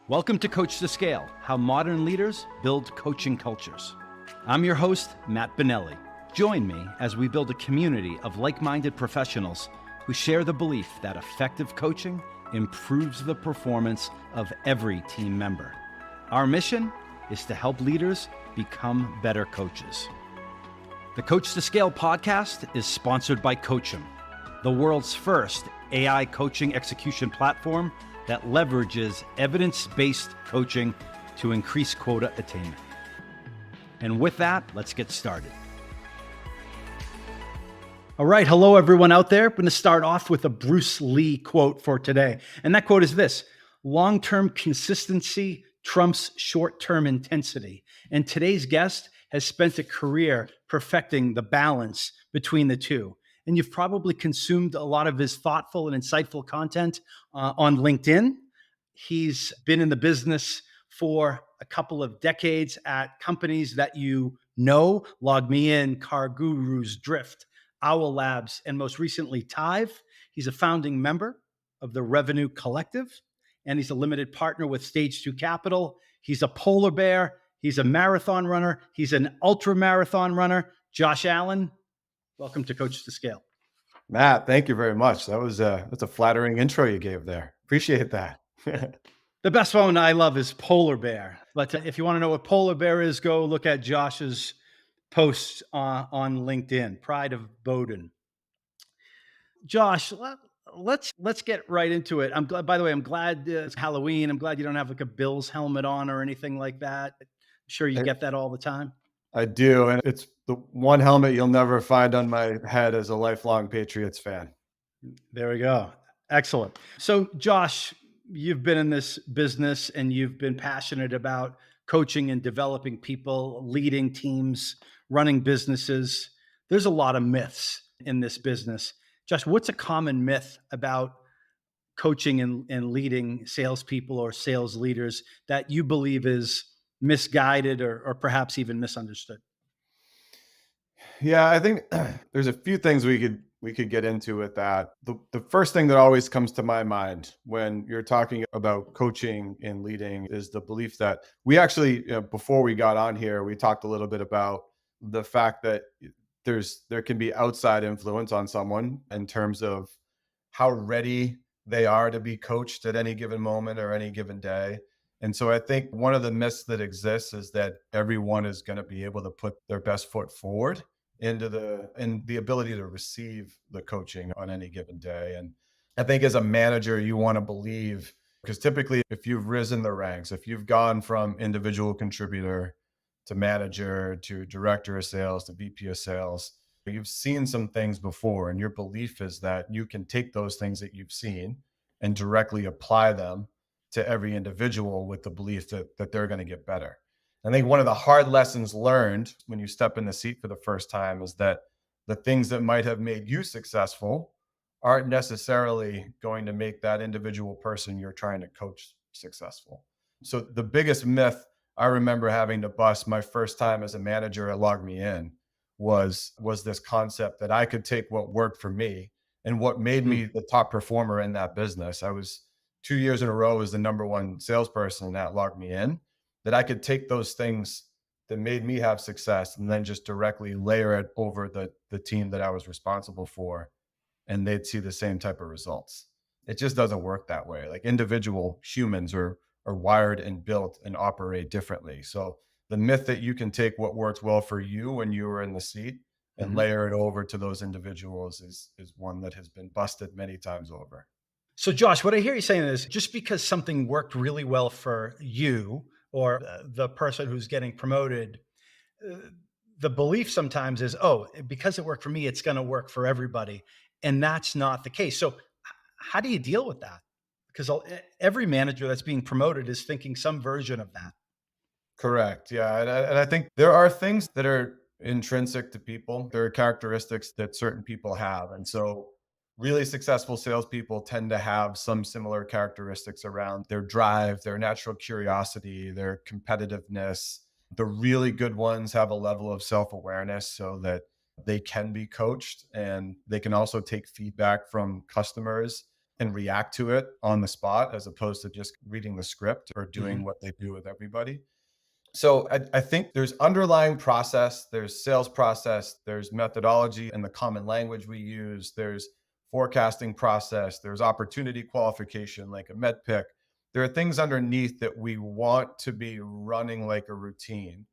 Welcome to Coach to Scale, how modern leaders build coaching cultures. I'm your host, Matt Bonelli. Join me as we build a community of like-minded professionals who share the belief that effective coaching improves the performance of every team member. Our mission is to help leaders become better coaches. The Coach to Scale podcast is sponsored by Coachum, the world's first AI coaching execution platform that leverages evidence-based coaching to increase quota attainment. And with that, let's get started. All right, hello everyone out there. I'm going to start off with a Bruce Lee quote for today. And that quote is this: long-term consistency trumps short-term intensity. And today's guest has spent a career perfecting the balance between the two. And you've probably consumed a lot of his thoughtful and insightful content on LinkedIn. He's been in the business for a couple of decades at companies that you know: LogMeIn, CarGurus, Drift, Owl Labs, and most recently, Tive. He's a founding member of the Revenue Collective, and he's a limited partner with Stage 2 Capital. He's a polar bear. He's a marathon runner. He's an ultra marathon runner. Josh Allen, welcome to Coach to Scale. Matt, thank you very much. That's a flattering intro you gave there. Appreciate that. The best one I love is polar bear. But if you want to know what polar bear is, go look at Josh's posts on LinkedIn. Pride of Bowden. Josh, let's get right into it. I'm glad. By the way, I'm glad it's Halloween. I'm glad you don't have like a Bills helmet on or anything like that. I'm sure you get that all the time. I do, and it's the one helmet you'll never find on my head as a lifelong Patriots fan. There we go. Excellent. So, Josh, you've been in this business and you've been passionate about coaching and developing people, leading teams, running businesses. There's a lot of myths in this business. Josh, what's a common myth about coaching and leading salespeople or sales leaders that you believe is misguided or perhaps even misunderstood? Yeah, I think there's a few things we could get into with that. The first thing that always comes to my mind when you're talking about coaching and leading is the belief that we actually, before we got on here, we talked a little bit about the fact that there can be outside influence on someone in terms of how ready they are to be coached at any given moment or any given day. And so I think one of the myths that exists is that everyone is going to be able to put their best foot forward and the ability to receive the coaching on any given day. And I think as a manager, you want to believe, because typically if you've risen the ranks, if you've gone from individual contributor to manager to director of sales to VP of sales, you've seen some things before, and your belief is that you can take those things that you've seen and directly apply them to every individual with the belief that they're going to get better. I think one of the hard lessons learned when you step in the seat for the first time is that the things that might have made you successful aren't necessarily going to make that individual person you're trying to coach successful. So the biggest myth I remember having to bust my first time as a manager at LogMeIn was this concept that I could take what worked for me and what made me the top performer in that business. I was 2 years in a row as the number one salesperson at LogMeIn, that I could take those things that made me have success and then just directly layer it over the team that I was responsible for, and they'd see the same type of results. It just doesn't work that way. Like, individual humans are wired and built and operate differently. So the myth that you can take what works well for you when you were in the seat and layer it over to those individuals is one that has been busted many times over. So, Josh, what I hear you saying is just because something worked really well for you or the person who's getting promoted, the belief sometimes is, oh, because it worked for me, it's going to work for everybody. And that's not the case. So how do you deal with that? Because every manager that's being promoted is thinking some version of that. Correct. Yeah. And I think there are things that are intrinsic to people. There are characteristics that certain people have. And so really successful salespeople tend to have some similar characteristics around their drive, their natural curiosity, their competitiveness. The really good ones have a level of self-awareness so that they can be coached, and they can also take feedback from customers and react to it on the spot as opposed to just reading the script or doing Mhm. what they do with everybody. So I think there's underlying process, there's sales process, there's methodology and the common language we use, there's forecasting process, there's opportunity qualification like a med pick. There are things underneath that we want to be running like a routine.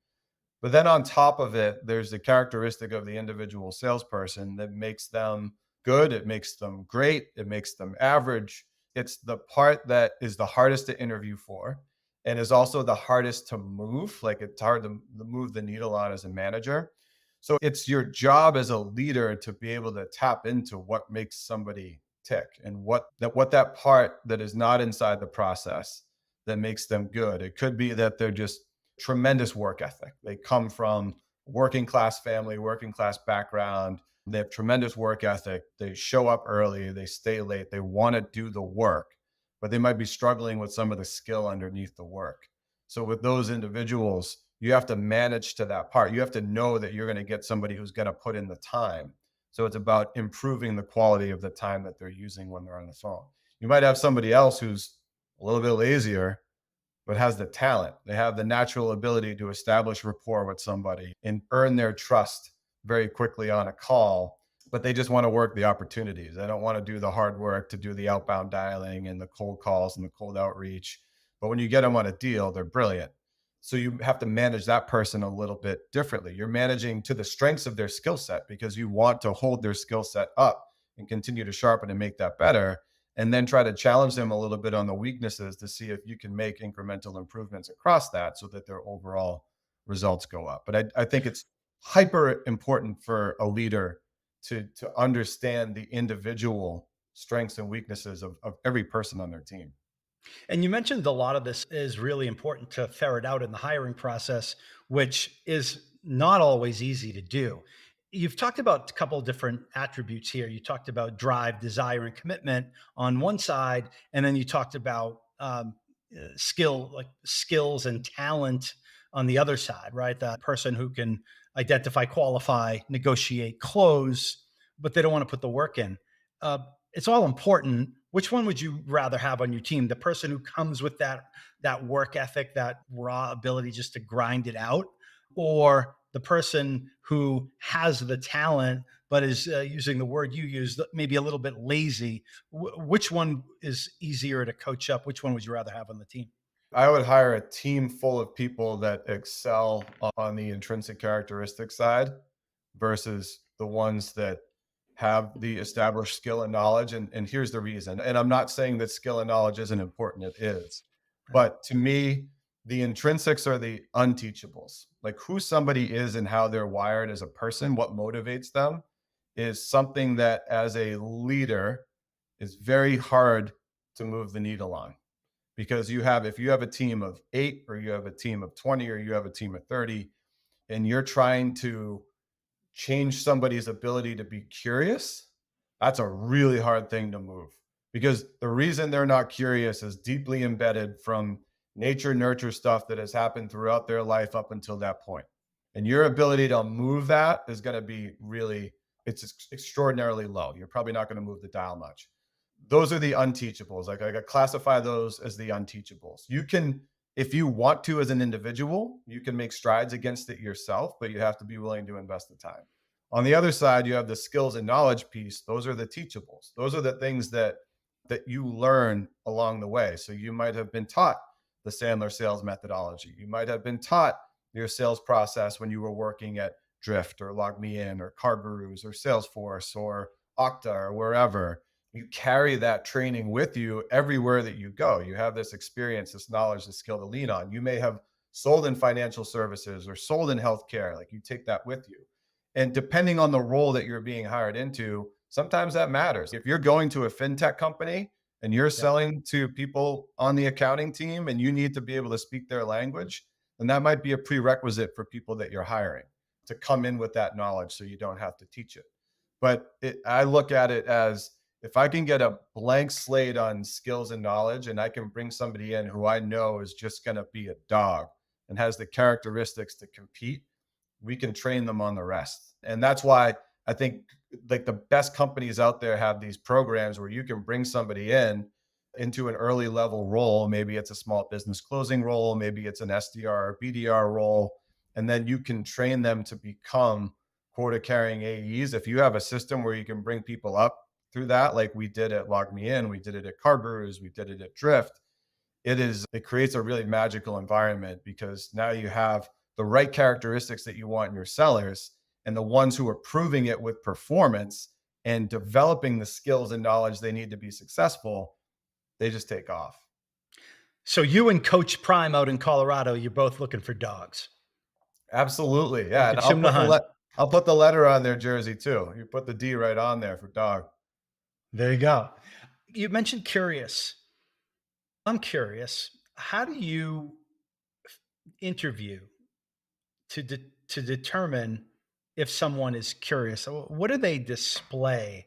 But then on top of it, there's the characteristic of the individual salesperson that makes them good, it makes them great, it makes them average. It's the part that is the hardest to interview for and is also the hardest to move. Like it's hard to move the needle on as a manager. So it's your job as a leader to be able to tap into what makes somebody tick and what that part that is not inside the process that makes them good. It could be that they're just tremendous work ethic. They come from working class family, working class background. They have tremendous work ethic. They show up early, they stay late, they want to do the work, but they might be struggling with some of the skill underneath the work. So with those individuals, you have to manage to that part. You have to know that you're going to get somebody who's going to put in the time. So it's about improving the quality of the time that they're using when they're on the phone. You might have somebody else who's a little bit lazier but has the talent. They have the natural ability to establish rapport with somebody and earn their trust very quickly on a call, but they just want to work the opportunities. They don't want to do the hard work to do the outbound dialing and the cold calls and the cold outreach. But when you get them on a deal, they're brilliant. So you have to manage that person a little bit differently. You're managing to the strengths of their skill set because you want to hold their skill set up and continue to sharpen and make that better, and then try to challenge them a little bit on the weaknesses to see if you can make incremental improvements across that so that their overall results go up. But I think it's hyper important for a leader to understand the individual strengths and weaknesses of every person on their team. And you mentioned a lot of this is really important to ferret out in the hiring process, which is not always easy to do. You've talked about a couple of different attributes here. You talked about drive, desire, and commitment on one side, and then you talked about skills and talent on the other side, right? That person who can identify, qualify, negotiate, close, but they don't want to put the work in. Uh, it's all important. Which one would you rather have on your team? The person who comes with that work ethic, that raw ability just to grind it out, or the person who has the talent but is using the word you use, maybe a little bit lazy? Which one is easier to coach up? Which one would you rather have on the team? I would hire a team full of people that excel on the intrinsic characteristic side versus the ones that have the established skill and knowledge. And here's the reason. And I'm not saying that skill and knowledge isn't important, it is. Right. But to me, the intrinsics are the unteachables. Like who somebody is and how they're wired as a person, what motivates them is something that as a leader is very hard to move the needle on because if you have a team of 8 or you have a team of 20 or you have a team of 30 and you're trying to change somebody's ability to be curious, that's a really hard thing to move because the reason they're not curious is deeply embedded from nature nurture stuff that has happened throughout their life up until that point. And your ability to move that is going to be really, it's extraordinarily low. You're probably not going to move the dial much. Those are the unteachables. Like I classify those as the unteachables. You can, if you want to as an individual, you can make strides against it yourself, but you have to be willing to invest the time. On the other side, you have the skills and knowledge piece. Those are the teachables. Those are the things that you learn along the way. So you might have been taught the Sandler sales methodology. You might have been taught your sales process when you were working at Drift or LogMeIn or CarGurus or Salesforce or Okta or wherever. You carry that training with you everywhere that you go. You have this experience, this knowledge, this skill to lean on. You may have sold in financial services or sold in healthcare. Like you take that with you. And depending on the role that you're being hired into, sometimes that matters. If you're going to a fintech company and you're Yeah. selling to people on the accounting team and you need to be able to speak their language, then that might be a prerequisite for people that you're hiring to come in with that knowledge so you don't have to teach it. But I look at it as if I can get a blank slate on skills and knowledge and I can bring somebody in who I know is just going to be a dog and has the characteristics to compete, we can train them on the rest. And that's why I think like the best companies out there have these programs where you can bring somebody in into an early level role. Maybe it's a small business closing role, maybe it's an SDR or BDR role, and then you can train them to become quota carrying AEs. If you have a system where you can bring people up through that, like we did at LogMeIn, we did it at CarGurus, we did it at Drift, it creates a really magical environment because now you have the right characteristics that you want in your sellers, and the ones who are proving it with performance and developing the skills and knowledge they need to be successful, they just take off. So you and Coach Prime out in Colorado, you're both looking for dogs. Absolutely. You Yeah. And could shoot 'em to hunt. I'll put the letter on their jersey too. You put the D right on there for dog. There you go. You mentioned curious. I'm curious. How do you interview to determine if someone is curious? What do they display?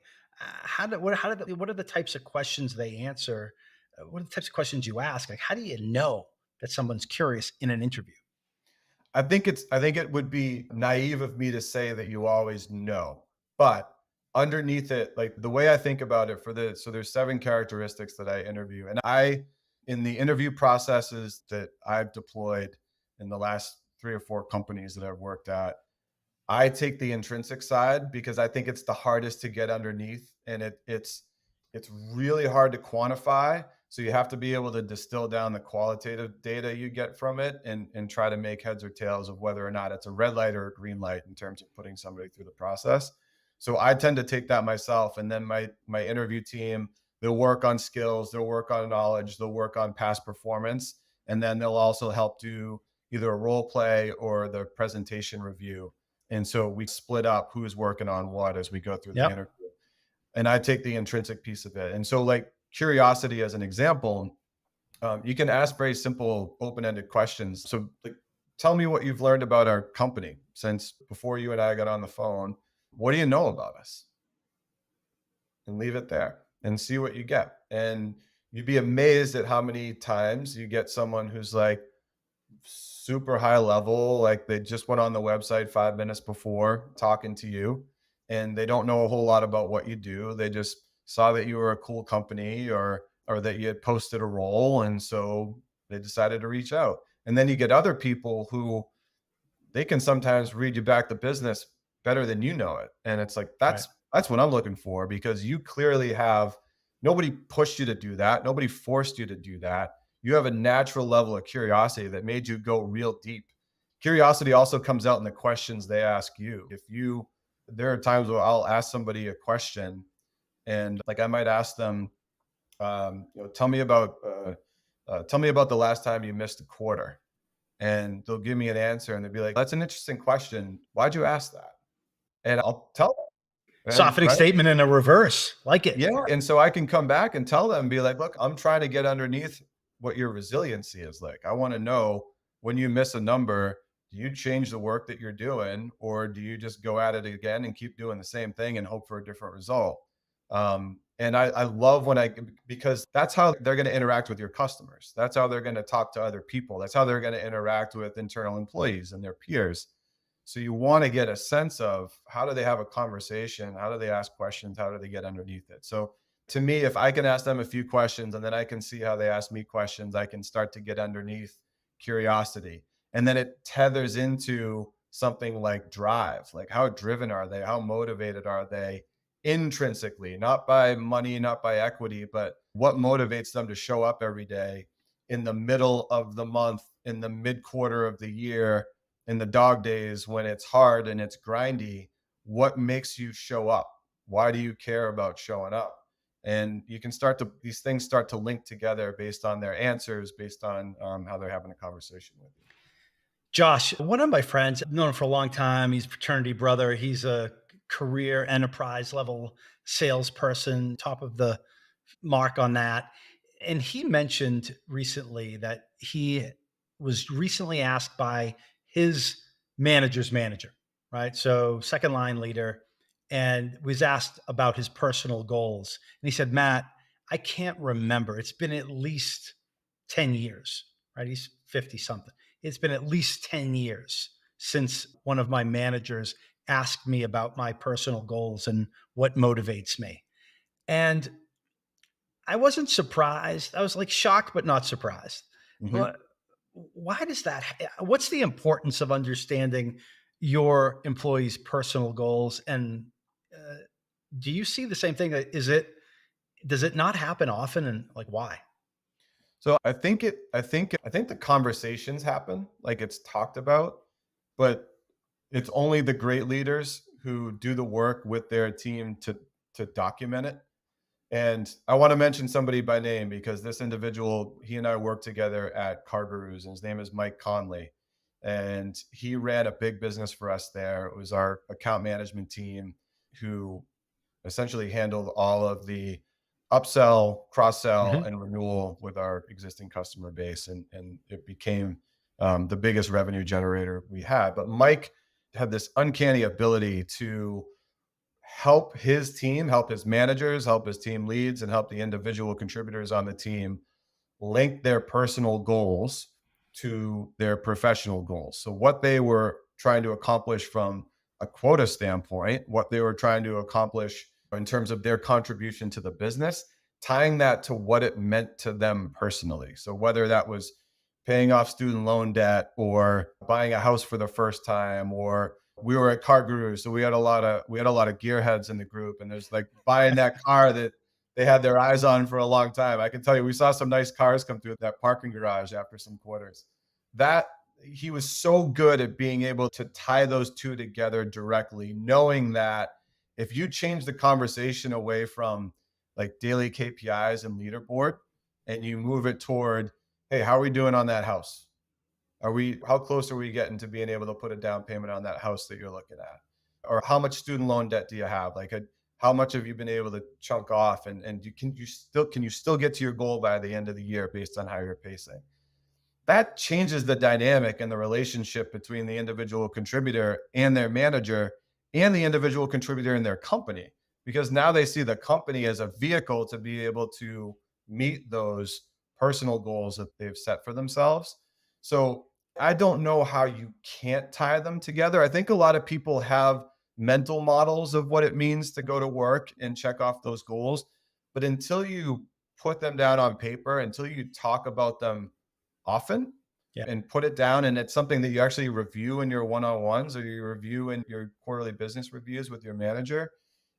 What are the types of questions they answer? What are the types of questions you ask? Like, how do you know that someone's curious in an interview? I think it would be naive of me to say that you always know, but underneath it, like the way I think about it so there's 7 characteristics that I interview. And in the interview processes that I've deployed in the last 3 or 4 companies that I've worked at, I take the intrinsic side because I think it's the hardest to get underneath, and it's really hard to quantify. So you have to be able to distill down the qualitative data you get from it and try to make heads or tails of whether or not it's a red light or a green light in terms of putting somebody through the process. So I tend to take that myself, and then my interview team, they'll work on skills, they'll work on knowledge, they'll work on past performance, and then they'll also help do either a role play or the presentation review. And so we split up who's working on what as we go through the Yep. interview. And I take the intrinsic piece of it. And so, like curiosity as an example, you can ask very simple, open-ended questions. So, like, tell me what you've learned about our company since before you and I got on the phone. What do you know about us? And leave it there and see what you get. And you'd be amazed at how many times you get someone who's like super high level, like they just went on the website 5 minutes before talking to you, and they don't know a whole lot about what you do. They just saw that you were a cool company or that you had posted a role, and so they decided to reach out. And then you get other people who they can sometimes read you back the business better than you know it. And it's like, Right. that's what I'm looking for, because you clearly have nobody pushed you to do that. Nobody forced you to do that. You have a natural level of curiosity that made you go real deep. Curiosity also comes out in the questions they ask you. There are times where I'll ask somebody a question, and like I might ask them, tell me about the last time you missed a quarter. And they'll give me an answer and they'll be like, that's an interesting question. Why'd you ask that? And I'll tell them. And Softening right. statement in a reverse. Like it. Yeah. And so I can come back and tell them and be like, look, I'm trying to get underneath what your resiliency is like. I want to know, when you miss a number, do you change the work that you're doing, or do you just go at it again and keep doing the same thing and hope for a different result? And I love because that's how they're going to interact with your customers. That's how they're going to talk to other people. That's how they're going to interact with internal employees and their peers. So you want to get a sense of, how do they have a conversation? How do they ask questions? How do they get underneath it? So to me, if I can ask them a few questions and then I can see how they ask me questions, I can start to get underneath curiosity. And then it tethers into something like drive. Like, how driven are they? How motivated are they intrinsically? Not by money, not by equity, but what motivates them to show up every day in the middle of the month, in the mid quarter of the year, in the dog days when it's hard and it's grindy? What makes you show up? Why do you care about showing up? And you can these things start to link together based on their answers, based on how they're having a conversation with you. Josh, one of my friends, I've known him for a long time. He's a fraternity brother. He's a career enterprise level salesperson, top of the mark on that. And he mentioned recently that he was recently asked by his manager's manager, right? So, second line leader, and was asked about his personal goals. And he said, Matt, I can't remember. It's been at least 10 years, right? He's 50 something. It's been at least 10 years since one of my managers asked me about my personal goals and what motivates me. And I wasn't surprised. I was like shocked, but not surprised. Mhm. Wha- Why does that? What's the importance of understanding your employees' personal goals? And uh, do you see the same thing? Is it does it not happen often? And like why? So I think the conversations happen, like it's talked about, but it's only the great leaders who do the work with their team to document it. And I want to mention somebody by name because this individual, he and I worked together at CarGurus, and his name is Mike Conley. And he ran a big business for us there. It was our account management team who essentially handled all of the upsell, cross sell, Hmm. and renewal with our existing customer base. And it became the biggest revenue generator we had. But Mike had this uncanny ability to help his team, help his managers, help his team leads, and help the individual contributors on the team link their personal goals to their professional goals. So, what they were trying to accomplish from a quota standpoint, what they were trying to accomplish in terms of their contribution to the business, tying that to what it meant to them personally. So, whether that was paying off student loan debt or buying a house for the first time, or we were at CarGurus, so we had a lot of gearheads in the group, and there's like buying that car that they had their eyes on for a long time. I can tell you, we saw some nice cars come through that parking garage after some quarters. That he was so good at being able to tie those two together directly, knowing that if you change the conversation away from like daily KPIs and leaderboard and you move it toward, hey, how are we doing on that house? How close are we getting to being able to put a down payment on that house that you're looking at? Or how much student loan debt do you have? Like, how much have you been able to chunk off? And can you still get to your goal by the end of the year based on how you're pacing? That changes the dynamic and the relationship between the individual contributor and their manager and the individual contributor in their company, because now they see the company as a vehicle to be able to meet those personal goals that they've set for themselves. So I don't know how you can't tie them together. I think a lot of people have mental models of what it means to go to work and check off those goals. But until you put them down on paper, until you talk about them often Yeah. and put it down, and it's something that you actually review in your one-on-ones or you review in your quarterly business reviews with your manager,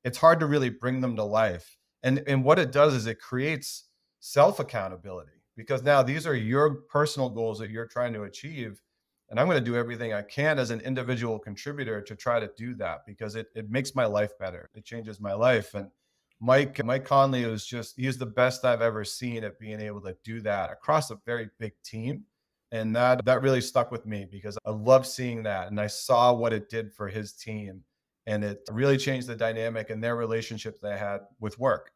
it's hard to really bring them to life. And what it does is it creates self accountability, because now these are your personal goals that you're trying to achieve, and I'm going to do everything I can as an individual contributor to try to do that, because it makes my life better, it changes my life. And Mike Conley was just, he's the best I've ever seen at being able to do that across a very big team. And that really stuck with me because I love seeing that. And I saw what it did for his team. And it really changed the dynamic and their relationship they had with work.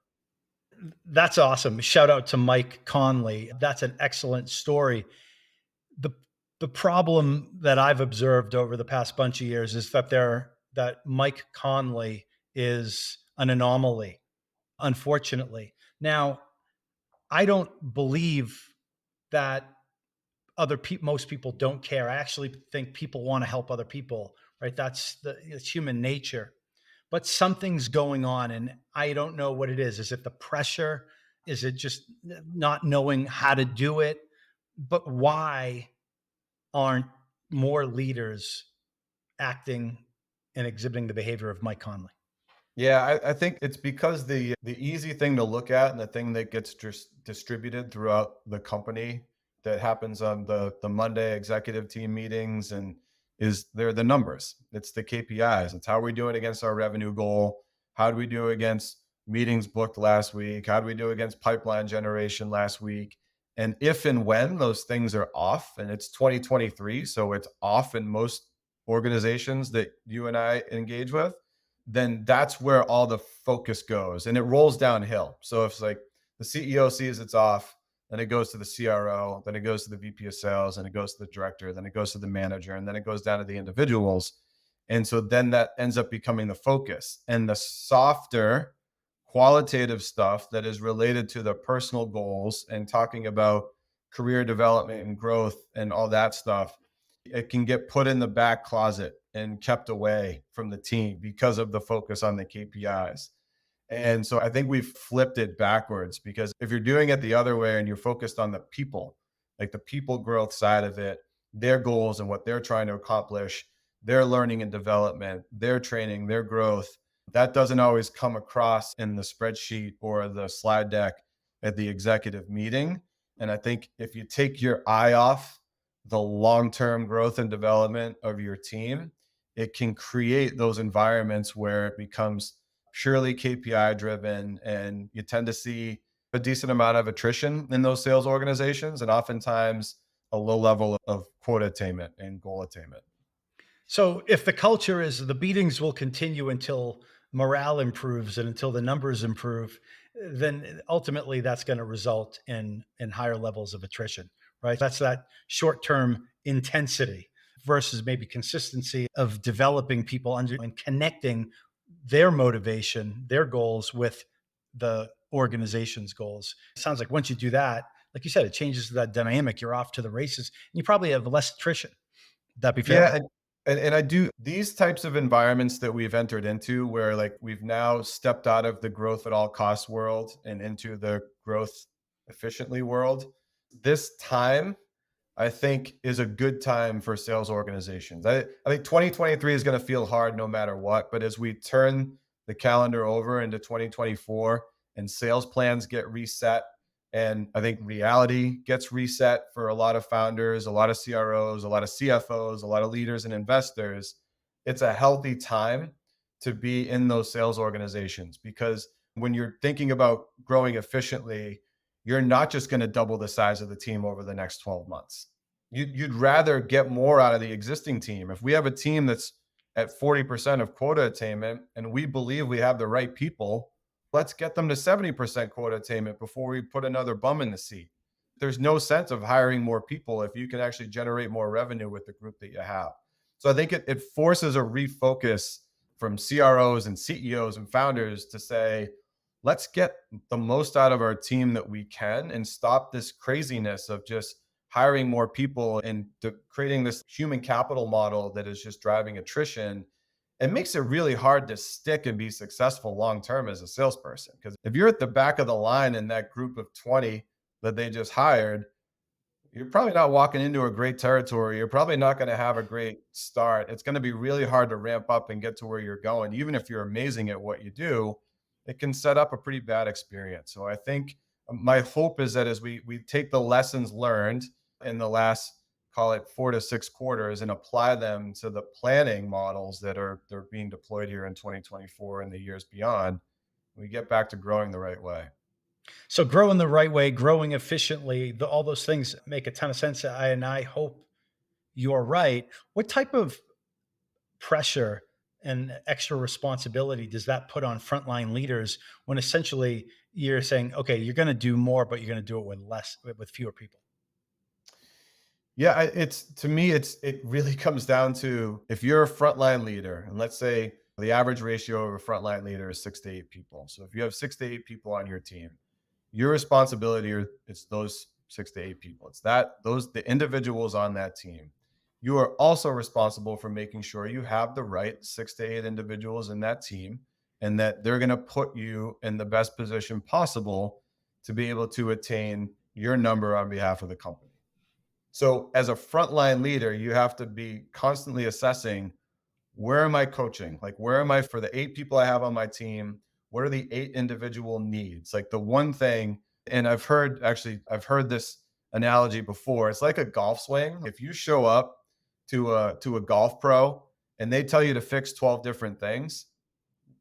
That's awesome. Shout out to Mike Conley. That's an excellent story. The the problem that I've observed over the past bunch of years is that Mike Conley is an anomaly, unfortunately. Now, I don't believe that most people don't care. I actually think people want to help other people, right? It's human nature. But something's going on and I don't know what it is. Is it the pressure? Is it just not knowing how to do it? But why aren't more leaders acting and exhibiting the behavior of Mike Conley? Yeah, I think it's because the easy thing to look at and the thing that gets distributed throughout the company that happens on the Monday executive team meetings and is they're the numbers. It's the KPIs. It's how are we doing against our revenue goal? How do we do against meetings booked last week? How do we do against pipeline generation last week? And if and when those things are off, and it's 2023, so it's off in most organizations that you and I engage with, then that's where all the focus goes and it rolls downhill. So if it's like the CEO sees it's off, then it goes to the CRO, then it goes to the VP of sales, and it goes to the director, then it goes to the manager, and then it goes down to the individuals. And so then that ends up becoming the focus. And the softer qualitative stuff that is related to the personal goals and talking about career development and growth and all that stuff, it can get put in the back closet and kept away from the team because of the focus on the KPIs. And so I think we've flipped it backwards, because if you're doing it the other way and you're focused on the people, like the people growth side of it, their goals and what they're trying to accomplish, their learning and development, their training, their growth, that doesn't always come across in the spreadsheet or the slide deck at the executive meeting. And I think if you take your eye off the long-term growth and development of your team, it can create those environments where it becomes purely KPI driven, and you tend to see a decent amount of attrition in those sales organizations, and oftentimes a low level of quota attainment and goal attainment. So if the culture is the beatings will continue until morale improves and until the numbers improve, then ultimately that's going to result in higher levels of attrition, right? That's that short-term intensity versus maybe consistency of developing people under and connecting their motivation, their goals with the organization's goals. It sounds like once you do that, like you said, it changes that dynamic. You're off to the races and you probably have less attrition. Would that be fair? Yeah, and I do these types of environments that we've entered into, where like we've now stepped out of the growth at all costs world and into the growth efficiently world. This time, I think, is a good time for sales organizations. I think 2023 is going to feel hard no matter what, but as we turn the calendar over into 2024 and sales plans get reset, and I think reality gets reset for a lot of founders, a lot of CROs, a lot of CFOs, a lot of leaders and investors, it's a healthy time to be in those sales organizations, because when you're thinking about growing efficiently, you're not just going to double the size of the team over the next 12 months. You'd rather get more out of the existing team. If we have a team that's at 40% of quota attainment and we believe we have the right people, let's get them to 70% quota attainment before we put another bum in the seat. There's no sense of hiring more people if you can actually generate more revenue with the group that you have. So I think it forces a refocus from CROs and CEOs and founders to say, let's get the most out of our team that we can and stop this craziness of just hiring more people and creating this human capital model that is just driving attrition. It makes it really hard to stick and be successful long term as a salesperson. Because if you're at the back of the line in that group of 20 that they just hired, you're probably not walking into a great territory. You're probably not going to have a great start. It's going to be really hard to ramp up and get to where you're going. Even if you're amazing at what you do, it can set up a pretty bad experience. So I think my hope is that as we take the lessons learned in the last, call it 4 to 6 quarters, and apply them to the planning models that they're being deployed here in 2024 and the years beyond, we get back to growing the right way. So growing the right way, growing efficiently, all those things make a ton of sense. And I hope you're right. What type of pressure and extra responsibility does that put on frontline leaders when essentially you're saying, okay, you're going to do more, but you're going to do it with fewer people? Yeah, it's to me, it really comes down to, if you're a frontline leader, and let's say the average ratio of a frontline leader is 6 to 8 people. So if you have 6 to 8 people on your team, your responsibility it's those 6 to 8 people. It's the individuals on that team. You are also responsible for making sure you have the right 6 to 8 individuals in that team, and that they're going to put you in the best position possible to be able to attain your number on behalf of the company. So as a frontline leader, you have to be constantly assessing, where am I coaching? Like, where am I for the 8 people I have on my team? What are the 8 individual needs? Like the one thing, and I've heard this analogy before. It's like a golf swing. If you show up to a golf pro and they tell you to fix 12 different things,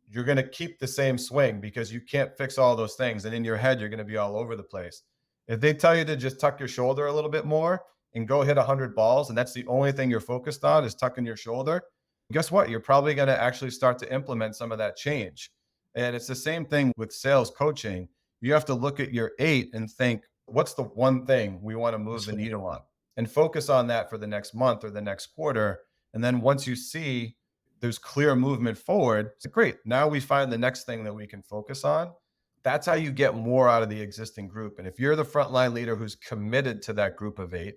you're going to keep the same swing because you can't fix all those things. And in your head, you're going to be all over the place. If they tell you to just tuck your shoulder a little bit more and go hit 100 balls, and that's the only thing you're focused on is tucking your shoulder, guess what? You're probably going to actually start to implement some of that change. And it's the same thing with sales coaching. You have to look at your 8 and think, what's the one thing we want to move the needle on, and focus on that for the next month or the next quarter. And then once you see there's clear movement forward, it's great. Now we find the next thing that we can focus on. That's how you get more out of the existing group. And if you're the frontline leader who's committed to that group of 8,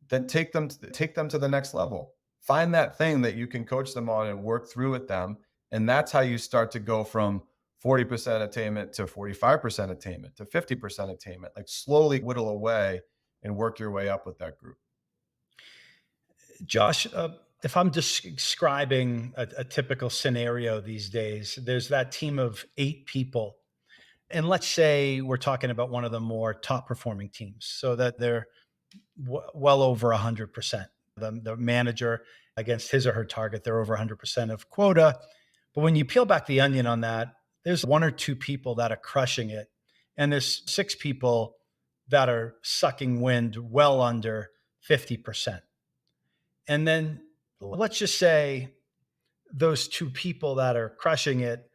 then take them to the next level. find that thing that you can coach them on and work through with them. And that's how you start to go from 40% attainment to 45% attainment to 50% attainment, like slowly whittle away and work your way up with that group. Josh, if I'm describing a typical scenario these days, there's that team of 8 people. And let's say we're talking about one of the more top performing teams so that they're well over 100%. The manager against his or her target, they're over 100% of quota. But when you peel back the onion on that, there's 1 or 2 people that are crushing it. And there's 6 people that are sucking wind well under 50%. And then let's just say those 2 people that are crushing it,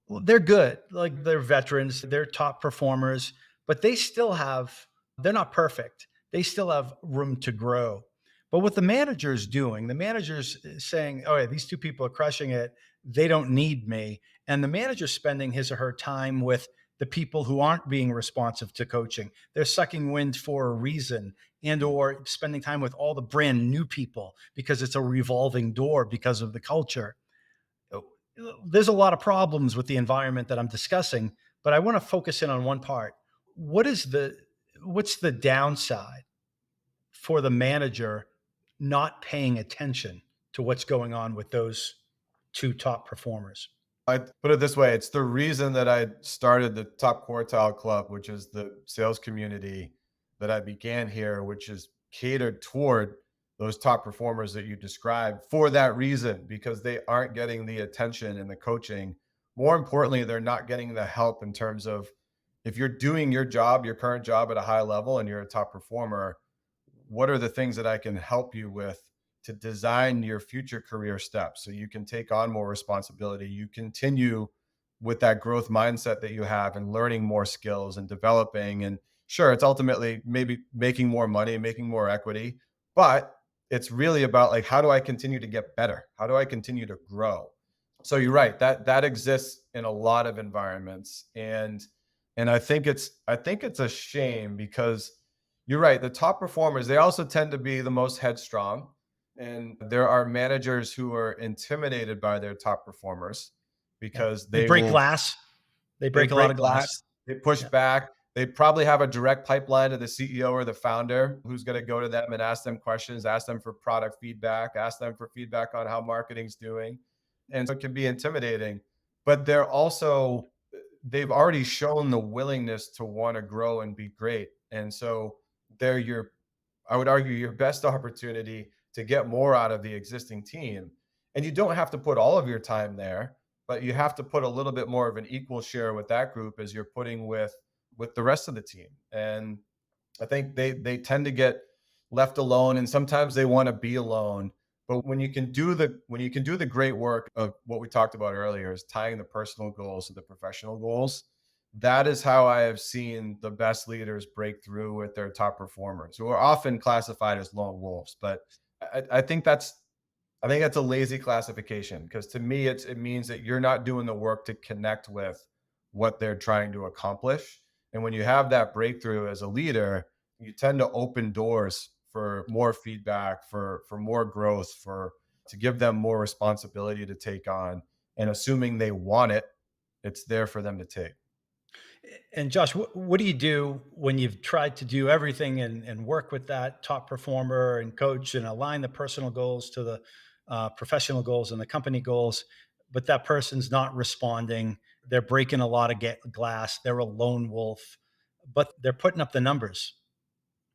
well, they're good. Like they're veterans, they're top performers, but they're not perfect. They still have room to grow. But what the manager's doing, the manager's saying, oh, yeah, these 2 people are crushing it. They don't need me. And the manager's spending his or her time with the people who aren't being responsive to coaching. They're sucking wind for a reason and or spending time with all the brand new people because it's a revolving door because of the culture. There's a lot of problems with the environment that I'm discussing, but I want to focus in on one part. What's the downside for the manager not paying attention to what's going on with those 2 top performers? I put it this way, it's the reason that I started the Top Quartile Club, which is the sales community that I began here, which is catered toward those top performers that you described for that reason, because they aren't getting the attention and the coaching. More importantly, they're not getting the help in terms of if you're doing your job, your current job at a high level and you're a top performer, what are the things that I can help you with to design your future career steps so you can take on more responsibility, you continue with that growth mindset that you have and learning more skills and developing. And sure, it's ultimately maybe making more money, making more equity, but it's really about like, how do I continue to get better? How do I continue to grow? So you're right, that exists in a lot of environments. And I think it's a shame because you're right, the top performers, they also tend to be the most headstrong. And there are managers who are intimidated by their top performers Yeah. because They they break will glass. They they break a lot break of glass, glass. they push Yeah. back. They probably have a direct pipeline to the CEO or the founder who's going to go to them and ask them questions, ask them for product feedback, ask them for feedback on how marketing's doing. And so it can be intimidating, but they've already shown the willingness to want to grow and be great. And so they're I would argue, your best opportunity to get more out of the existing team. And you don't have to put all of your time there, but you have to put a little bit more of an equal share with that group as you're putting with the rest of the team. And I think they tend to get left alone, and sometimes they want to be alone. But when you can do the great work of what we talked about earlier, is tying the personal goals to the professional goals. That is how I have seen the best leaders break through with their top performers, who are often classified as lone wolves. But I think that's a lazy classification, because to me, it means that you're not doing the work to connect with what they're trying to accomplish. And when you have that breakthrough as a leader, you tend to open doors for more feedback, for more growth, for to give them more responsibility to take on. And assuming they want it, it's there for them to take. And Josh, what do you do when you've tried to do everything and work with that top performer and coach and align the personal goals to the professional goals and the company goals, but that person's not responding? They're breaking a lot of glass. They're a lone wolf, but they're putting up the numbers.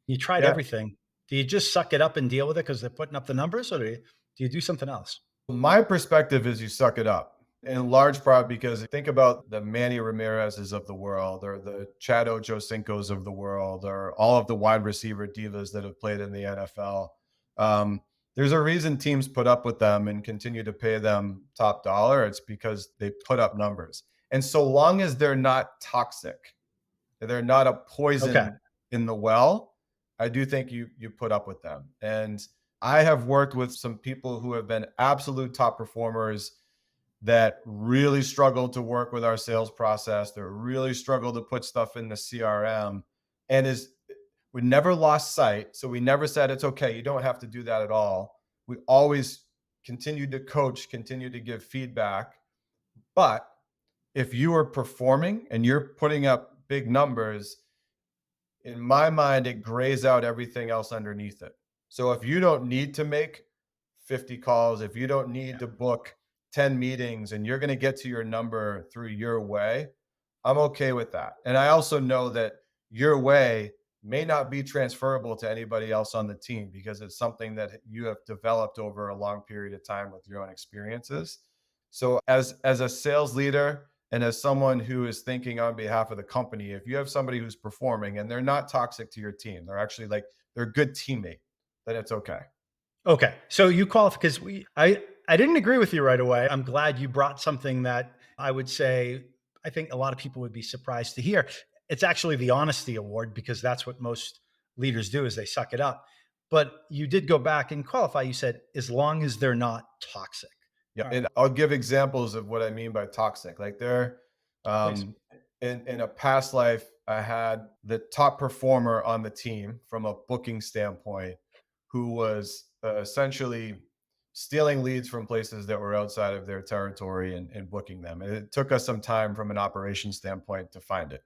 You tried Yeah. everything. Do you just suck it up and deal with it because they're putting up the numbers, or do you do something else? My perspective is you suck it up, in large part because think about the Manny Ramirez's of the world, or the Chad Ochocinco's of the world, or all of the wide receiver divas that have played in the NFL. There's a reason teams put up with them and continue to pay them top dollar. It's because they put up numbers. And so long as they're not toxic, they're not a Okay. poison in the well, I do think you put up with them. And I have worked with some people who have been absolute top performers that really struggled to work with our sales process. They really struggled to put stuff in the CRM, and we never lost sight. So we never said it's okay, you don't have to do that at all. We always continue to coach, continue to give feedback. But if you are performing and you're putting up big numbers, in my mind, it grays out everything else underneath it. So if you don't need to make 50 calls, if you don't need to book 10 meetings and you're going to get to your number through your way, I'm okay with that. And I also know that your way may not be transferable to anybody else on the team because it's something that you have developed over a long period of time with your own experiences. So as a sales leader and as someone who is thinking on behalf of the company, if you have somebody who's performing and they're not toxic to your team, they're actually like they're a good teammate, then it's okay. Okay. So you qualify because I didn't agree with you right away. I'm glad you brought something that I would say I think a lot of people would be surprised to hear. It's actually the honesty award because that's what most leaders do is they suck it up. But you did go back and qualify. You said as long as they're not toxic. Yeah, All right, and I'll give examples of what I mean by toxic. Like there, please. in a past life, I had the top performer on the team from a booking standpoint, who was essentially stealing leads from places that were outside of their territory and booking them. And it took us some time from an operations standpoint to find it.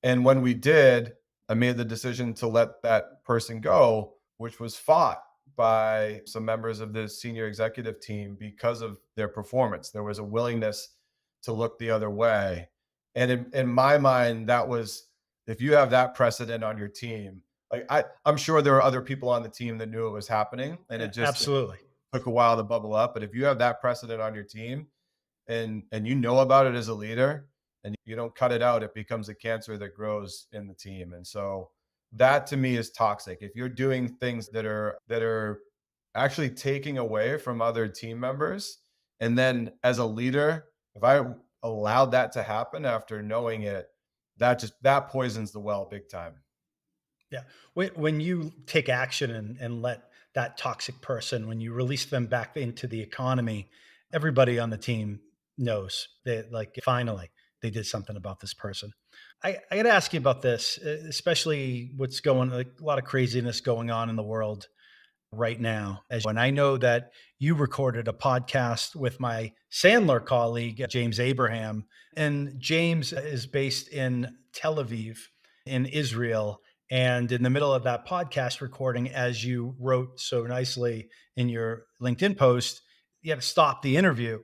And when we did, I made the decision to let that person go, which was fought by some members of the senior executive team because of their performance. There was a willingness to look the other way. And in my mind, that was if you have that precedent on your team, like I'm sure there are other people on the team that knew it was happening and it Absolutely. took a while to bubble up. But if you have that precedent on your team, and you know about it as a leader and you don't cut it out, it becomes a cancer that grows in the team. And so that to me is toxic. If you're doing things that are actually taking away from other team members, and then as a leader, if I allowed that to happen after knowing it, that poisons the well big time. Yeah. When you take action and let that toxic person, when you release them back into the economy, everybody on the team knows that, like, finally, they did something about this person. I got to ask you about this, especially what's going, like a lot of craziness going on in the world right now. And I know that you recorded a podcast with my Sandler colleague, James Abraham. And James is based in Tel Aviv in Israel. And in the middle of that podcast recording, as you wrote so nicely in your LinkedIn post, you had to stop the interview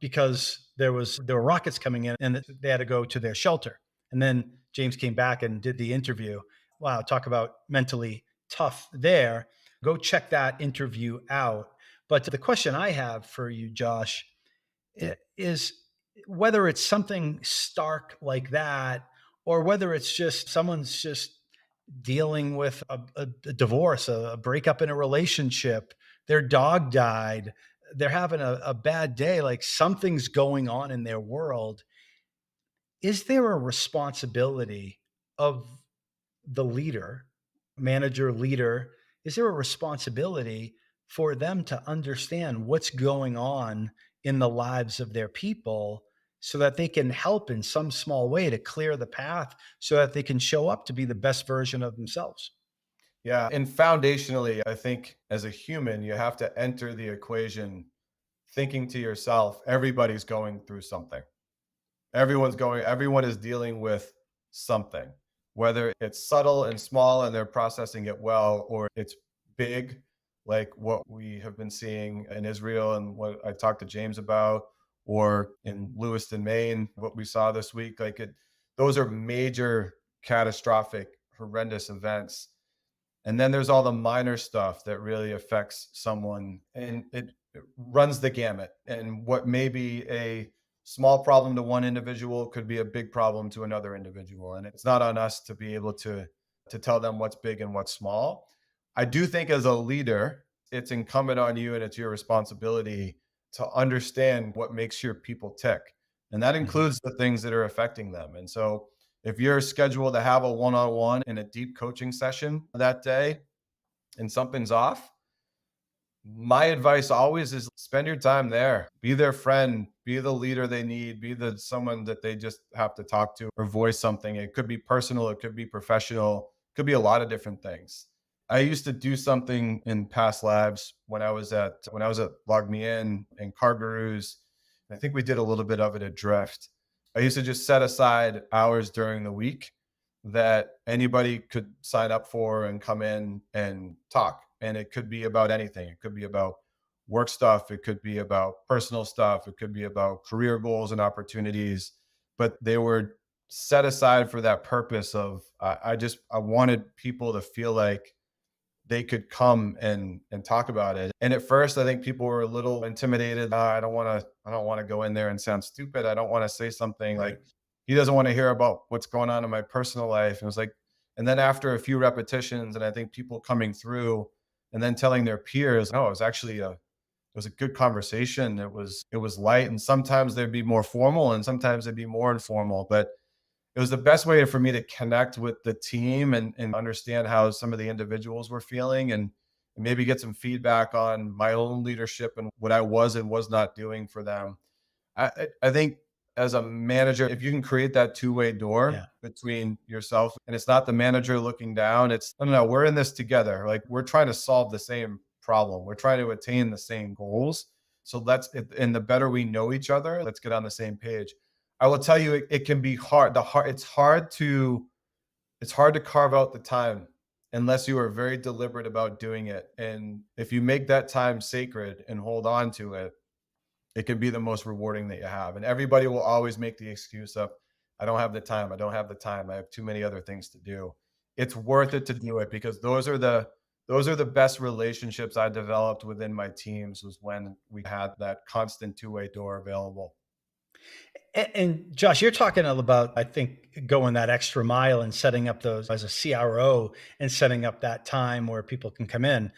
because there were rockets coming in and they had to go to their shelter. And then James came back and did the interview. Wow, talk about mentally tough there. Go check that interview out. But the question I have for you, Josh, is whether it's something stark like that, or whether it's just someone's just dealing with a divorce, a breakup in a relationship, their dog died, they're having a bad day, like something's going on in their world. Is there a responsibility of the leader, manager, leader, is there a responsibility for them to understand what's going on in the lives of their people so that they can help in some small way to clear the path so that they can show up to be the best version of themselves? Yeah. And foundationally, I think as a human, you have to enter the equation thinking to yourself, everybody's going through something. Everyone is dealing with something, whether it's subtle and small and they're processing it well, or it's big, like what we have been seeing in Israel and what I talked to James about, or in Lewiston, Maine, what we saw this week. Those are major, catastrophic, horrendous events. And then there's all the minor stuff that really affects someone, and it runs the gamut. And what may be a small problem to one individual could be a big problem to another individual. And it's not on us to be able to tell them what's big and what's small. I do think as a leader, it's incumbent on you and it's your responsibility to understand what makes your people tick. And that Mhm. includes the things that are affecting them. And so if you're scheduled to have a one-on-one in a deep coaching session that day and something's off, my advice always is spend your time there. Be their friend, be the leader they need, be the someone that they just have to talk to or voice something. It could be personal, it could be professional, it could be a lot of different things. I used to do something in past lives when I was at LogMeIn and CarGurus. I think we did a little bit of it at Drift. I used to just set aside hours during the week that anybody could sign up for and come in and talk. And it could be about anything. It could be about work stuff. It could be about personal stuff. It could be about career goals and opportunities. But they were set aside for that purpose of I wanted people to feel like they could come and talk about it. And at first, I think people were a little intimidated. I don't want to go in there and sound stupid. I don't want to say something Right. like he doesn't want to hear about what's going on in my personal life. And it was like, and then after a few repetitions, and I think people coming through and then telling their peers, oh, it was a good conversation. It was light, and sometimes they'd be more formal, and sometimes they'd be more informal. But it was the best way for me to connect with the team and understand how some of the individuals were feeling and maybe get some feedback on my own leadership and what I was and was not doing for them. I think as a manager, if you can create that two-way door Yeah. between yourself and it's not the manager looking down, it's no, no, no, we're in this together. Like we're trying to solve the same problem. We're trying to attain the same goals. So and the better we know each other, let's get on the same page. I will tell you, it can be hard. It's hard to carve out the time unless you are very deliberate about doing it. And if you make that time sacred and hold on to it, it can be the most rewarding that you have. And everybody will always make the excuse of, I don't have the time. I don't have the time. I have too many other things to do. It's worth it to do it because those are the best relationships I developed within my teams was when we had that constant two-way door available. And Josh, you're talking about, I think, going that extra mile and setting up those as a CRO and setting up that time where people can come in.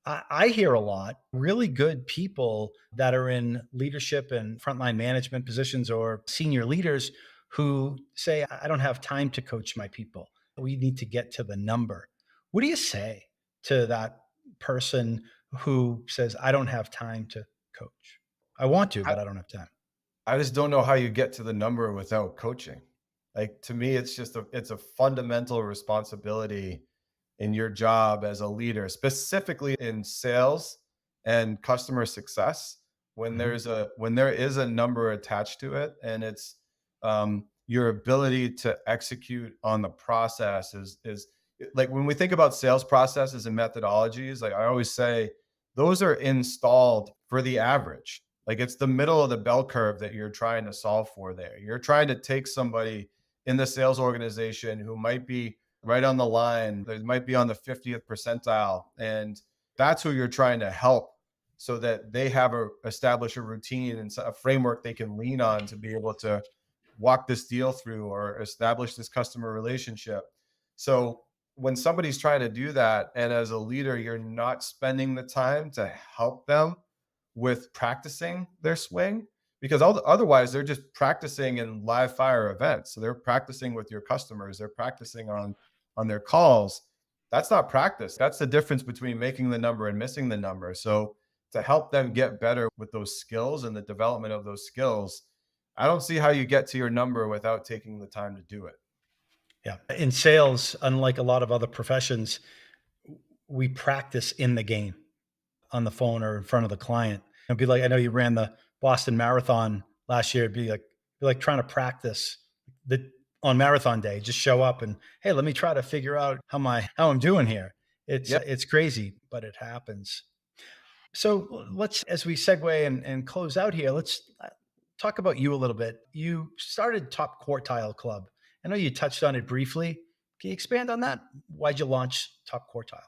I hear a lot really good people that are in leadership and frontline management positions or senior leaders who say, I don't have time to coach my people. We need to get to the number. What do you say to that person who says, I don't have time to coach? I want to, I, but I don't have time. I just don't know how you get to the number without coaching. Like to me, it's a fundamental responsibility in your job as a leader, specifically in sales and customer success, Mhm. when there is a number attached to it, and it's your ability to execute on the process is like when we think about sales processes and methodologies, like I always say, those are installed for the average. Like it's the middle of the bell curve that you're trying to solve for there. You're trying to take somebody in the sales organization who might be right on the line. They might be on the 50th percentile. And that's who you're trying to help so that they have establish a routine and a framework they can lean on to be able to walk this deal through or establish this customer relationship. So when somebody's trying to do that, and as a leader, you're not spending the time to help them with practicing their swing, because otherwise they're just practicing in live fire events. So they're practicing with your customers, they're practicing on their calls. That's not practice. That's the difference between making the number and missing the number. So to help them get better with those skills and the development of those skills, I don't see how you get to your number without taking the time to do it. Yeah. In sales, unlike a lot of other professions, we practice in the game on the phone or in front of the client. It'd be like, I know you ran the Boston Marathon last year. It'd be like trying to practice the on marathon day. Just show up and hey, let me try to figure out how I'm doing here. Yep. It's crazy, but it happens. So let's, as we segue and close out here, let's talk about you a little bit. You started Top Quartile Club. I know you touched on it briefly. Can you expand on that? Why'd you launch Top Quartile?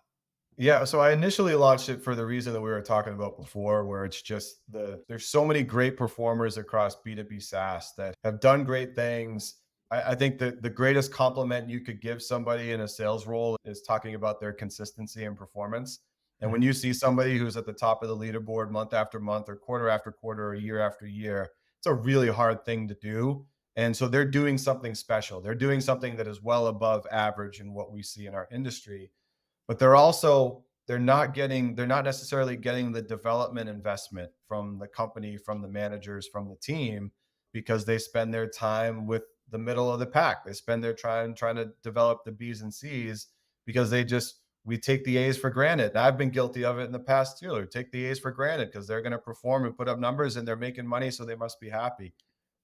Yeah, so I initially launched it for the reason that we were talking about before, where it's just there's so many great performers across B2B SaaS that have done great things. I think that the greatest compliment you could give somebody in a sales role is talking about their consistency and performance. And when Mhm. you see somebody who's at the top of the leaderboard month after month or quarter after quarter or year after year, it's a really hard thing to do. And so they're doing something special. They're doing something that is well above average in what we see in our industry, but they're not necessarily getting the development investment from the company, from the managers, from the team, because they spend their time with the middle of the pack. They spend their time trying to develop the B's and C's because they just we take the A's for granted. And I've been guilty of it in the past too. We take the A's for granted because they're going to perform and put up numbers and they're making money, so they must be happy.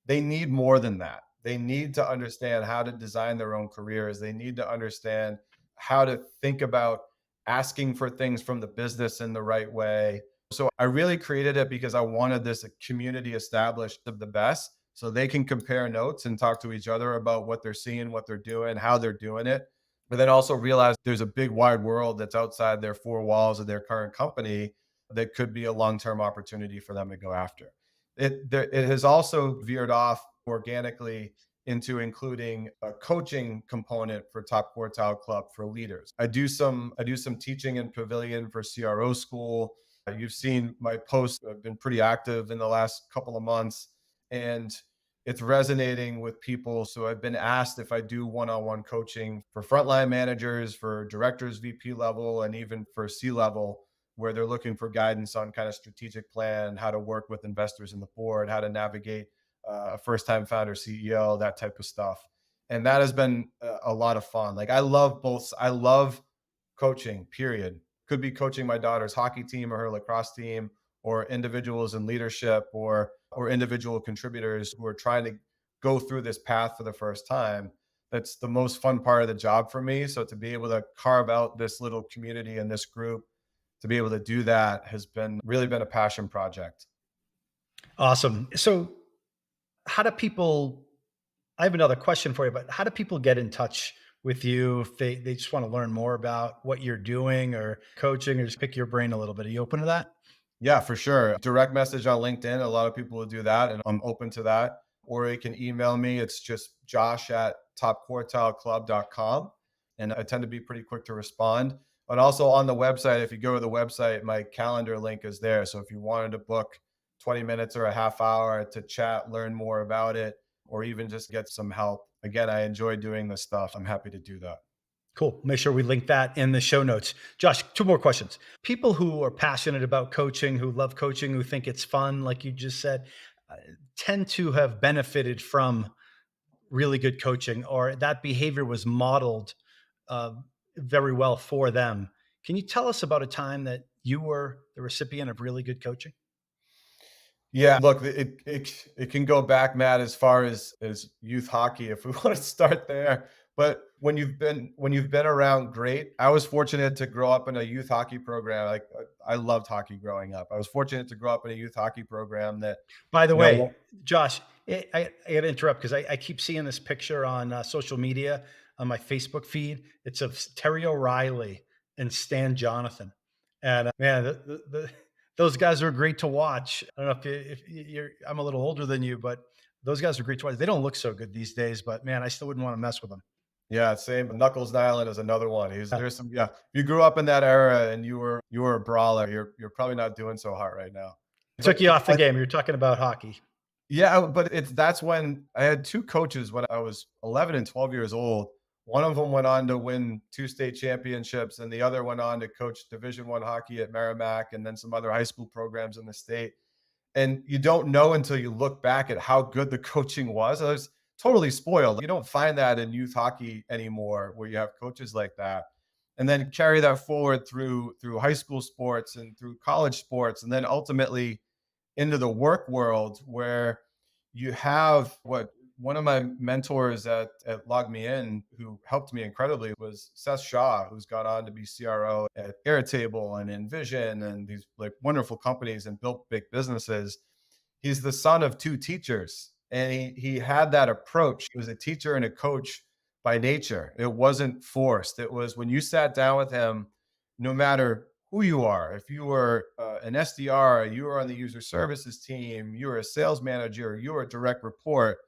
They need more than that. They need to understand how to design their own careers. They need to understand how to think about asking for things from the business in the right way. So I really created it because I wanted this community established of the best so they can compare notes and talk to each other about what they're seeing, what they're doing, how they're doing it. But then also realize there's a big wide world that's outside their four walls of their current company that could be a long-term opportunity for them to go after. It has also veered off organically into including a coaching component for Top Quartile Club for leaders. I do some teaching in Pavilion for CRO school. You've seen my posts. I've been pretty active in the last couple of months, and it's resonating with people. So I've been asked if I do one-on-one coaching for frontline managers, for directors, VP level, and even for C level, where they're looking for guidance on kind of strategic plan, how to work with investors in the board, how to navigate a first-time founder CEO, that type of stuff. And that has been a lot of fun. Like I love both. I love coaching, period. Could be coaching my daughter's hockey team or her lacrosse team, or individuals in leadership, or individual contributors who are trying to go through this path for the first time. That's the most fun part of the job for me. So to be able to carve out this little community and this group, to be able to do that has been really been a passion project. Awesome. So how do people, I have another question for you, but how do people get in touch with you if they just want to learn more about what you're doing or coaching, or just pick your brain a little bit? Are you open to that? Yeah, for sure. Direct message on LinkedIn. A lot of people will do that, and I'm open to that. Or you can email me. It's just josh@topquartileclub.com. And I tend to be pretty quick to respond. But also on the website, if you go to the website, my calendar link is there. So if you wanted to book 20 minutes or a half hour to chat, learn more about it, or even just get some help. Again, I enjoy doing this stuff. I'm happy to do that. Cool. Make sure we link that in the show notes. Josh, two more questions. People who are passionate about coaching, who love coaching, who think it's fun, like you just said, uh, tend to have benefited from really good coaching, or that behavior was modeled uh, very well for them. Can you tell us about a time that you were the recipient of really good coaching? Yeah, look, it can go back, Matt, as far as youth hockey, if we want to start there. But when you've been around, great. I was fortunate to grow up in a youth hockey program. Like I loved hockey growing up. I was fortunate to grow up in a youth hockey program that, By the you way, know, Josh, I got to interrupt because I keep seeing this picture on social media on my Facebook feed. It's of Terry O'Reilly and Stan Jonathan, and man, those guys are great to watch. I don't know if you're. I'm a little older than you, but those guys are great to watch. They don't look so good these days, but man, I still wouldn't want to mess with them. yeah, same. Knuckles Nyland is another one. Yeah. There's some, yeah. If you grew up in that era and you were a brawler, you're probably not doing so hot right now. Took But you off the game. You're talking about hockey. yeah, but that's when I had two coaches when I was 11 and 12 years old. One of them went on to win two state championships, and the other went on to coach Division I hockey at Merrimack and then some other high school programs in the state. And you don't know until you look back at how good the coaching was. I was totally spoiled. You don't find that in youth hockey anymore, where you have coaches like that. And then carry that forward through high school sports and through college sports, and then ultimately into the work world, where you have what one of my mentors at LogMeIn, who helped me incredibly, was Seth Shaw, who's gone on to be CRO at Airtable and Envision and these like wonderful companies and built big businesses. He's the son of two teachers, and he had that approach. He was a teacher and a coach by nature. It wasn't forced. It was when you sat down with him, no matter who you are, if you were an SDR, you were on the user services team, you were a sales manager, you were a direct report,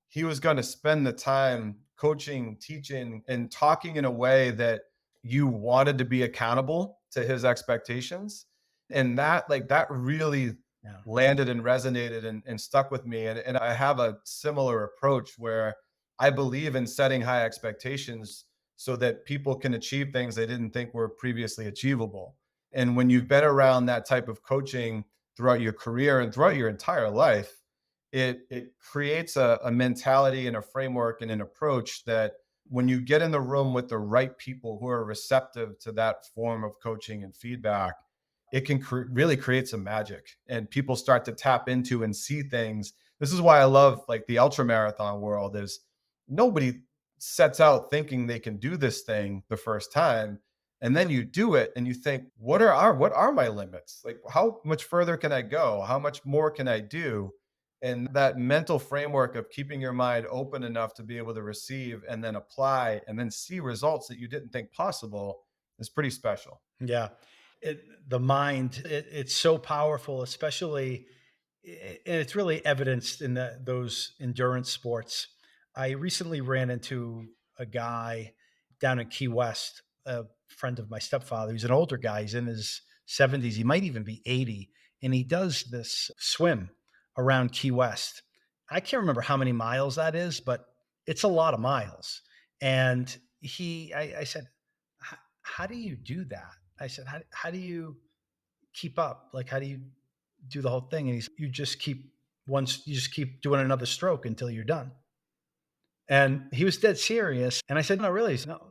he was going to spend the time coaching, teaching, and talking in a way that you wanted to be accountable to his expectations. And that really Yeah. landed and resonated and stuck with me. And I have a similar approach where I believe in setting high expectations so that people can achieve things they didn't think were previously achievable. And when you've been around that type of coaching throughout your career and throughout your entire life, it creates a mentality and a framework and an approach that when you get in the room with the right people who are receptive to that form of coaching and feedback, it can really create some magic, and people start to tap into and see things. This is why I love like the ultra marathon world is nobody sets out thinking they can do this thing the first time. And then you do it and you think, what are my limits? Like, how much further can I go? How much more can I do? And that mental framework of keeping your mind open enough to be able to receive and then apply and then see results that you didn't think possible is pretty special. Yeah. The mind, it's so powerful, especially, and it's really evidenced in those endurance sports. I recently ran into a guy down in Key West, a friend of my stepfather. He's an older guy. He's in his 70s. He might even be 80. And he does this swim around Key West. I can't remember how many miles that is, but it's a lot of miles. And I said, how do you do that? I said, how do you keep up? Like, how do you do the whole thing? And you just keep you just keep doing another stroke until you're done. And he was dead serious. And I said, no, really? He said, no,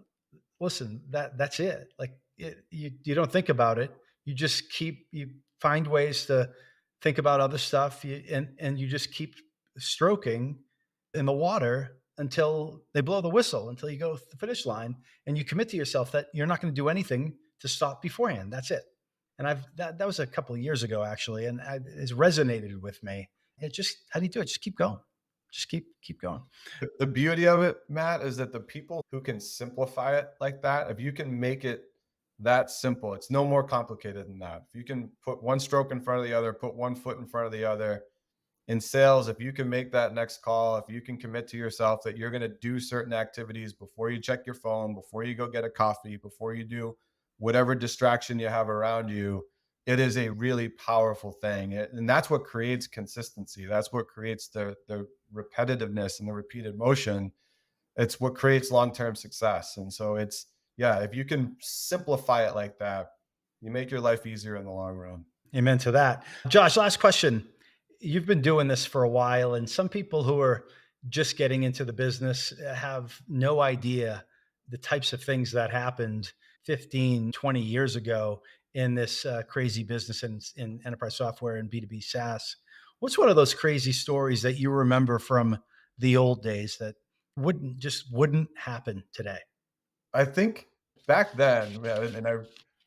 listen, that's it. Like you don't think about it. You find ways to think about other stuff, and you just keep stroking in the water until they blow the whistle, until you go to the finish line, and you commit to yourself that you're not going to do anything to stop beforehand. That's it. And that was a couple of years ago actually, and it's resonated with me. It just, how do you do it? Just keep going. Just keep going. The beauty of it, Matt, is that the people who can simplify it like that, if you can make it that simple, it's no more complicated than that. If you can put one stroke in front of the other, put one foot in front of the other, in sales, if you can make that next call, if you can commit to yourself that you're going to do certain activities before you check your phone, before you go get a coffee, before you do whatever distraction you have around you, it is a really powerful thing. And that's what creates consistency. That's what creates the repetitiveness and the repeated motion. It's what creates long-term success. And so it's, yeah, if you can simplify it like that, you make your life easier in the long run. Amen to that. Josh, last question. You've been doing this for a while, and some people who are just getting into the business have no idea the types of things that happened 15, 20 years ago in this crazy business in enterprise software and B2B SaaS. What's one of those crazy stories that you remember from the old days that wouldn't happen today? I think back then, and I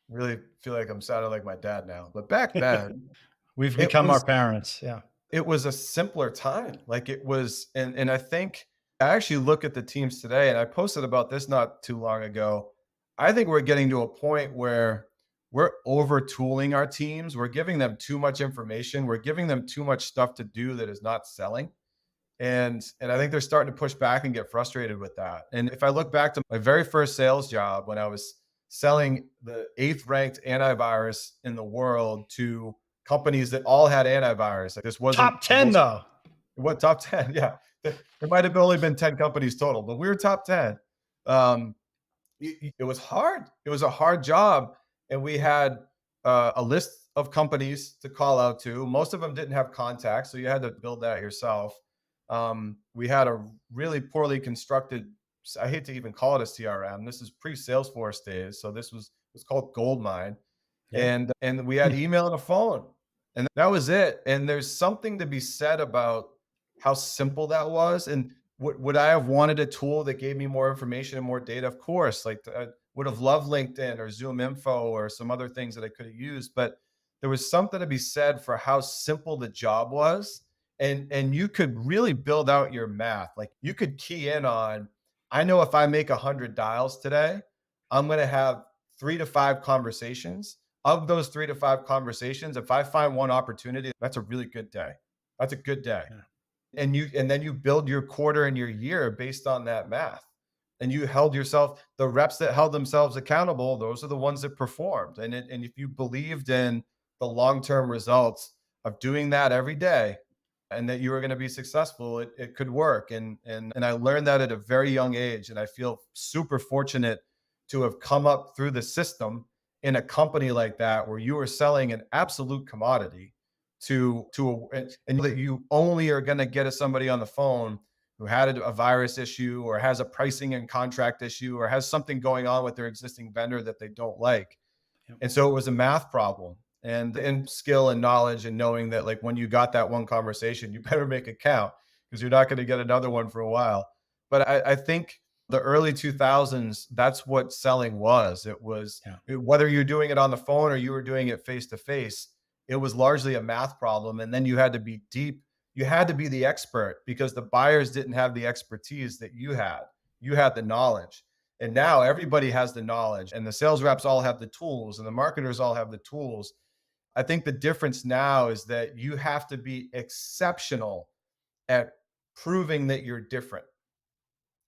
really feel like I'm sounding like my dad now, but back then, We've become our parents. Yeah. it was a simpler time. Like it was, and I think I actually look at the teams today, and I posted about this not too long ago. I think we're getting to a point where we're over tooling our teams. We're giving them too much information. We're giving them too much stuff to do that is not selling. And I think they're starting to push back and get frustrated with that. And if I look back to my very first sales job when I was selling the 8th ranked antivirus in the world to companies that all had antivirus, like this wasn't top 10 though. What top 10? Yeah. There might have only been 10 companies total, but we were top 10. It was hard. It was a hard job. And we had a list of companies to call out to. Most of them didn't have contacts, so you had to build that yourself. We had a really poorly constructed, I hate to even call it a CRM. This is pre-Salesforce days. So this was called Goldmine. Yeah. And we had email and a phone. And that was it. And there's something to be said about how simple that was. And would I have wanted a tool that gave me more information and more data? Of course, like I would have loved LinkedIn or Zoom Info or some other things that I could have used. But there was something to be said for how simple the job was. And you could really build out your math. Like you could key in on, I know if I make 100 dials today, I'm going to have 3 to 5 conversations. Of those 3 to 5 conversations, if I find one opportunity, that's a really good day. That's a good day. Yeah. And then you build your quarter and your year based on that math. And you held yourself, the reps that held themselves accountable, those are the ones that performed. And if you believed in the long-term results of doing that every day and that you were going to be successful, it could work. And I learned that at a very young age. And I feel super fortunate to have come up through the system in a company like that, where you are selling an absolute commodity and that you only are going to get somebody on the phone who had a virus issue or has a pricing and contract issue or has something going on with their existing vendor that they don't like. Yep. And so it was a math problem and skill and knowledge and knowing that like when you got that one conversation, you better make it count because you're not going to get another one for a while. But I think the early 2000s, that's what selling was. It was whether you're doing it on the phone or you were doing it face to face, it was largely a math problem. And then you had to be deep. You had to be the expert because the buyers didn't have the expertise that you had. You had the knowledge. And now everybody has the knowledge and the sales reps all have the tools and the marketers all have the tools. I think the difference now is that you have to be exceptional at proving that you're different.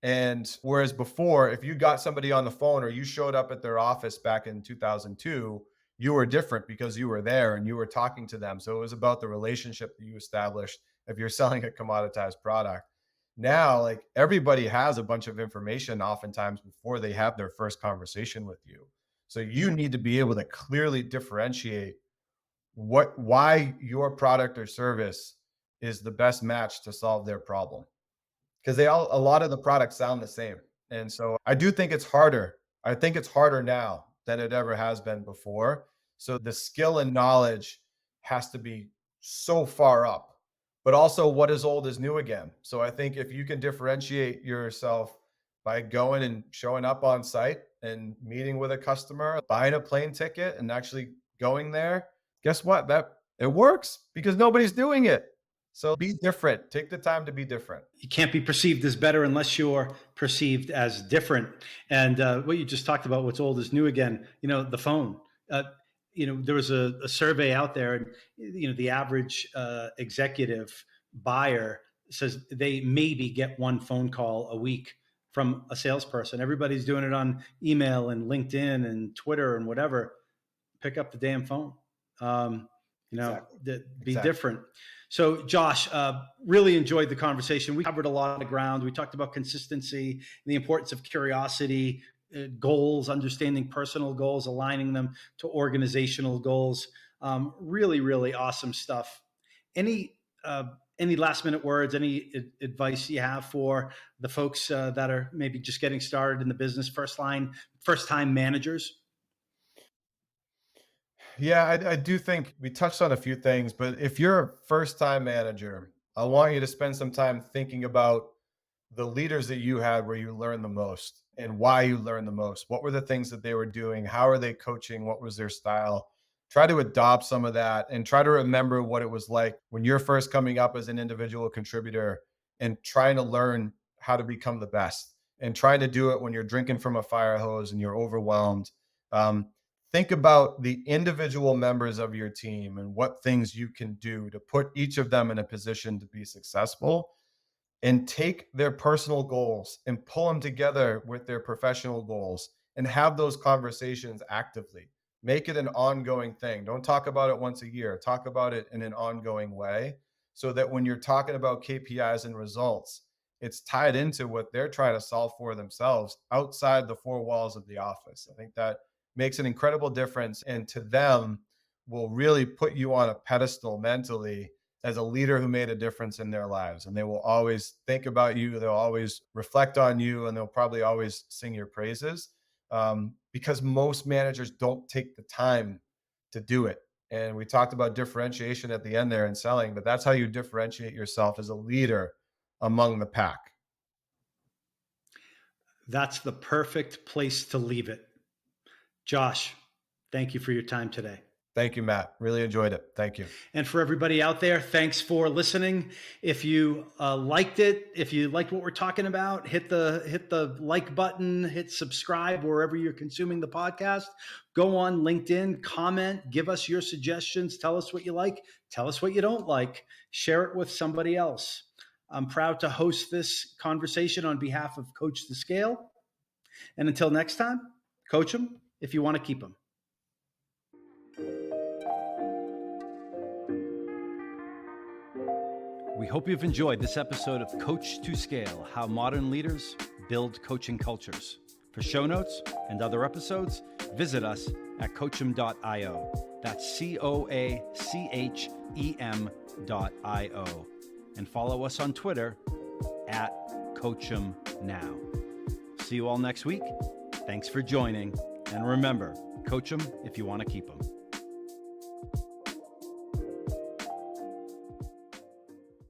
And whereas before, if you got somebody on the phone or you showed up at their office back in 2002, you were different because you were there and you were talking to them. So it was about the relationship that you established if you're selling a commoditized product. Now, like everybody has a bunch of information oftentimes before they have their first conversation with you. So you need to be able to clearly differentiate why your product or service is the best match to solve their problem. Because a lot of the products sound the same. And so I do think it's harder. I think it's harder now than it ever has been before. So the skill and knowledge has to be so far up, but also what is old is new again. So I think if you can differentiate yourself by going and showing up on site and meeting with a customer, buying a plane ticket and actually going there, guess what? That it works because nobody's doing it. So be different. Take the time to be different. You can't be perceived as better unless you're perceived as different. And what you just talked about, what's old is new again, the phone. There was a survey out there and, the average executive buyer says they maybe get one phone call a week from a salesperson. Everybody's doing it on email and LinkedIn and Twitter and whatever. Pick up the damn phone. Be different. So Josh, really enjoyed the conversation. We covered a lot of ground. We talked about consistency, the importance of curiosity, goals, understanding personal goals, aligning them to organizational goals. Really, really awesome stuff. Any last minute words, any advice you have for the folks that are maybe just getting started in the business, first time managers? Yeah, I do think we touched on a few things, but if you're a first-time manager, I want you to spend some time thinking about the leaders that you had where you learned the most and why you learned the most. What were the things that they were doing? How are they coaching? What was their style? Try to adopt some of that and try to remember what it was like when you're first coming up as an individual contributor and trying to learn how to become the best and trying to do it when you're drinking from a fire hose and you're overwhelmed. Think about the individual members of your team and what things you can do to put each of them in a position to be successful, and take their personal goals and pull them together with their professional goals and have those conversations actively. Make it an ongoing thing. Don't talk about it once a year. Talk about it in an ongoing way so that when you're talking about KPIs and results, it's tied into what they're trying to solve for themselves outside the four walls of the office. I think that makes an incredible difference, and to them will really put you on a pedestal mentally as a leader who made a difference in their lives. And they will always think about you. They'll always reflect on you, and they'll probably always sing your praises because most managers don't take the time to do it. And we talked about differentiation at the end there in selling, but that's how you differentiate yourself as a leader among the pack. That's the perfect place to leave it. Josh, thank you for your time today. Thank you, Matt. Really enjoyed it. Thank you. And for everybody out there, thanks for listening. If you liked it, if you liked what we're talking about, hit the like button, hit subscribe wherever you're consuming the podcast. Go on LinkedIn, comment, give us your suggestions. Tell us what you like. Tell us what you don't like. Share it with somebody else. I'm proud to host this conversation on behalf of Coach the Scale. And until next time, coach them if you want to keep them. We hope you've enjoyed this episode of Coach to Scale, How Modern Leaders Build Coaching Cultures. For show notes and other episodes, visit us at coachem.io. That's COACHEM.io. And follow us on Twitter at CoachEmNow. See you all next week. Thanks for joining. And remember, coach them if you want to keep them.